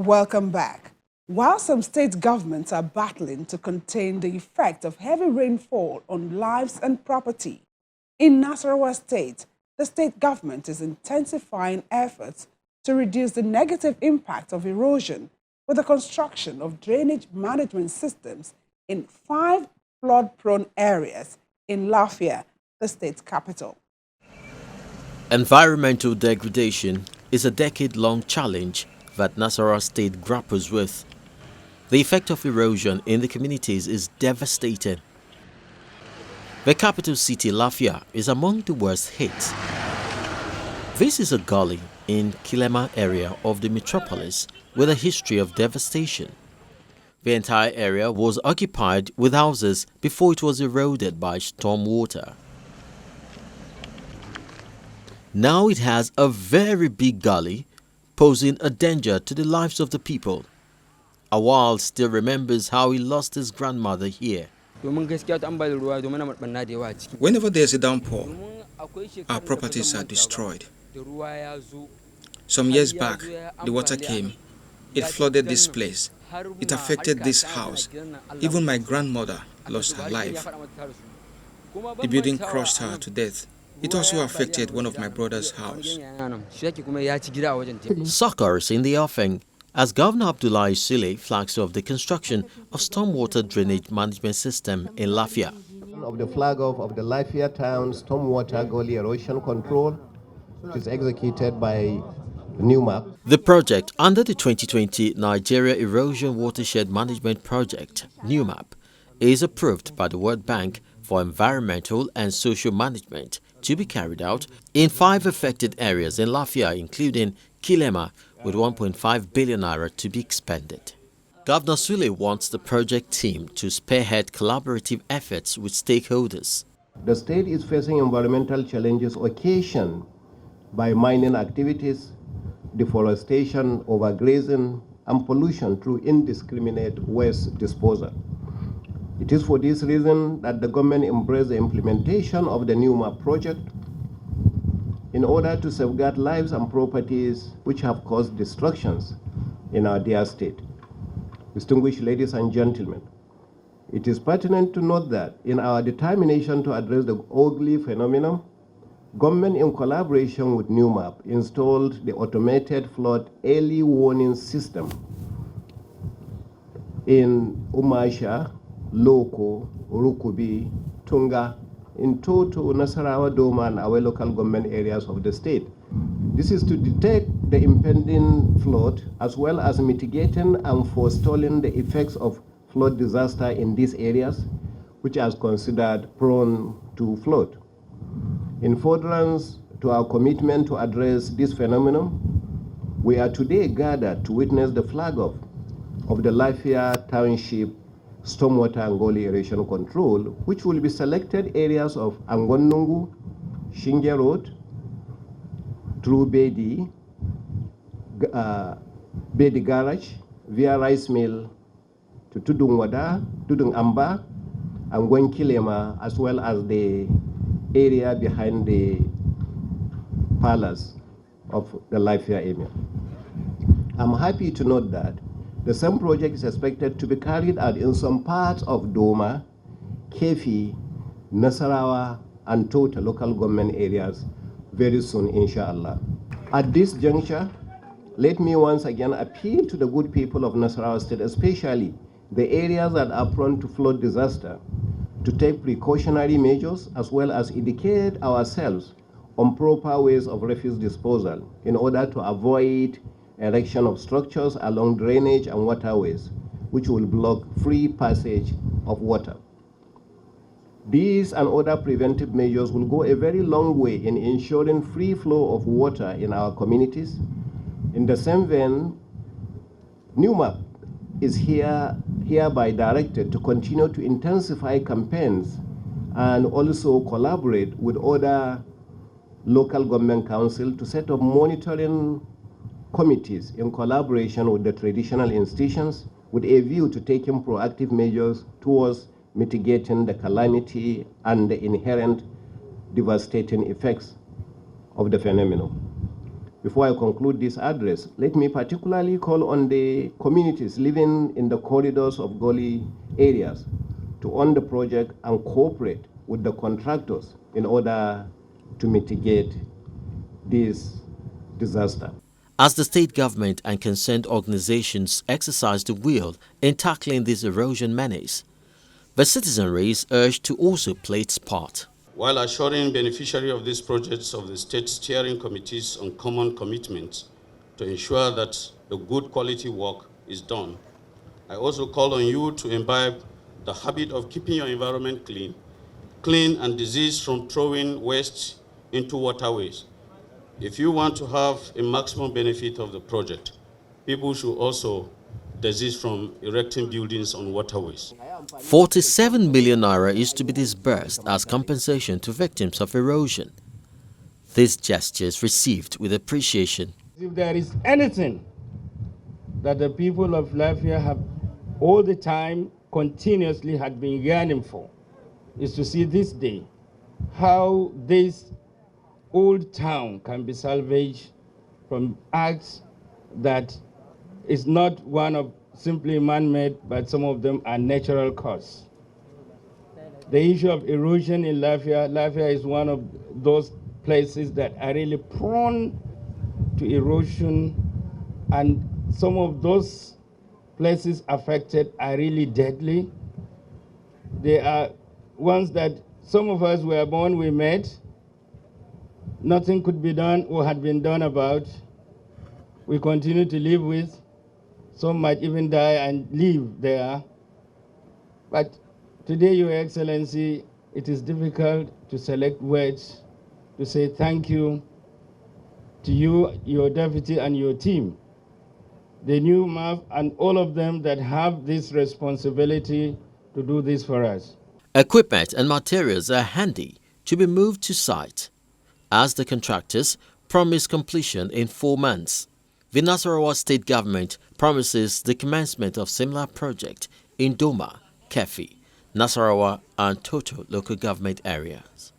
Welcome back. While some state governments are battling to contain the effect of heavy rainfall on lives and property, in Nasarawa State, the state government is intensifying efforts to reduce the negative impact of erosion with the construction of drainage management systems in 5 flood-prone areas in Lafia, the state capital. Environmental degradation is a decade-long challenge that Nasarawa State grapples with. The effect of erosion in the communities is devastating. The capital city, Lafia, is among the worst hit. This is a gully in Kilema area of the metropolis with a history of devastation. The entire area was occupied with houses before it was eroded by storm water. Now it has a very big gully, posing a danger to the lives of the people. Awal still remembers how he lost his grandmother here. Whenever there's a downpour, our properties are destroyed. Some years back, the water came. It flooded this place. It affected this house. Even my grandmother lost her life. The building crushed her to death. It also affected one of my brother's house. Soccer is in the offing as Governor Abdullahi Sule flags off the construction of stormwater drainage management system in Lafia. Of the flag off of the Lafia Town Stormwater Gully Erosion Control, which is executed by NEWMAP. The project under the 2020 Nigeria Erosion Watershed Management Project, NEWMAP, is approved by the World Bank for environmental and social management to be carried out in 5 affected areas in Lafia, including Kilema, with 1.5 billion naira to be expended. Governor Sule wants the project team to spearhead collaborative efforts with stakeholders. The state is facing environmental challenges occasioned by mining activities, deforestation, overgrazing, and pollution through indiscriminate waste disposal. It is for this reason that the government embraced the implementation of the NEWMAP project in order to safeguard lives and properties which have caused destructions in our dear state. Distinguished ladies and gentlemen, it is pertinent to note that in our determination to address the ugly phenomenon, government in collaboration with NEWMAP installed the automated flood early warning system in Umasha, Loko, Rukubi, Tunga, in total Nasarawa, Doma, and our local government areas of the state. This is to detect the impending flood as well as mitigating and forestalling the effects of flood disaster in these areas, which are considered prone to flood. In furtherance to our commitment to address this phenomenon, we are today gathered to witness the flag off of the Lafia Township Stormwater and Gully Erosion Control, which will be selected areas of Angonungu, Shinge Road, through Bedi Garage, via Rice Mill to Tudung Wada, Tudung Amba, and Gwenkilema, as well as the area behind the palace of the Lafia area. I'm happy to note that the same project is expected to be carried out in some parts of Doma, Kefi, Nasarawa, and total local government areas very soon, inshallah. At this juncture, let me once again appeal to the good people of Nasarawa State, especially the areas that are prone to flood disaster, to take precautionary measures as well as educate ourselves on proper ways of refuse disposal in order to avoid erection of structures along drainage and waterways, which will block free passage of water. These and other preventive measures will go a very long way in ensuring free flow of water in our communities. In the same vein, NEWMAP is hereby directed to continue to intensify campaigns and also collaborate with other local government councils to set up monitoring committees in collaboration with the traditional institutions with a view to taking proactive measures towards mitigating the calamity and the inherent devastating effects of the phenomenon. Before I conclude this address, let me particularly call on the communities living in the corridors of gully areas to own the project and cooperate with the contractors in order to mitigate this disaster. As the state government and concerned organizations exercise the will in tackling this erosion menace, the citizenry is urged to also play its part. While assuring beneficiaries of these projects of the state steering committees on common commitments to ensure that the good quality work is done, I also call on you to imbibe the habit of keeping your environment clean and diseased from throwing waste into waterways. If you want to have a maximum benefit of the project, people should also desist from erecting buildings on waterways. 47 million naira is to be disbursed as compensation to victims of erosion. This gesture is received with appreciation. If there is anything that the people of Lafia have all the time continuously had been yearning for, is to see this day how this old town can be salvaged from acts that is not one of simply man-made, but some of them are natural cause. The issue of erosion in Lafia is one of those places that are really prone to erosion, and some of those places affected are really deadly. They are ones that some of us were born, we met, nothing could be done or had been done about. We continue to live with. Some might even die and live there. But today, Your Excellency, it is difficult to select words to say thank you to you, your deputy, and your team, the NEWMAP, and all of them that have this responsibility to do this for us. Equipment and materials are handy to be moved to site, as the contractors promise completion in 4 months. The Nasarawa state government promises the commencement of similar project in Doma, Kefi, Nasarawa and Toto local government areas.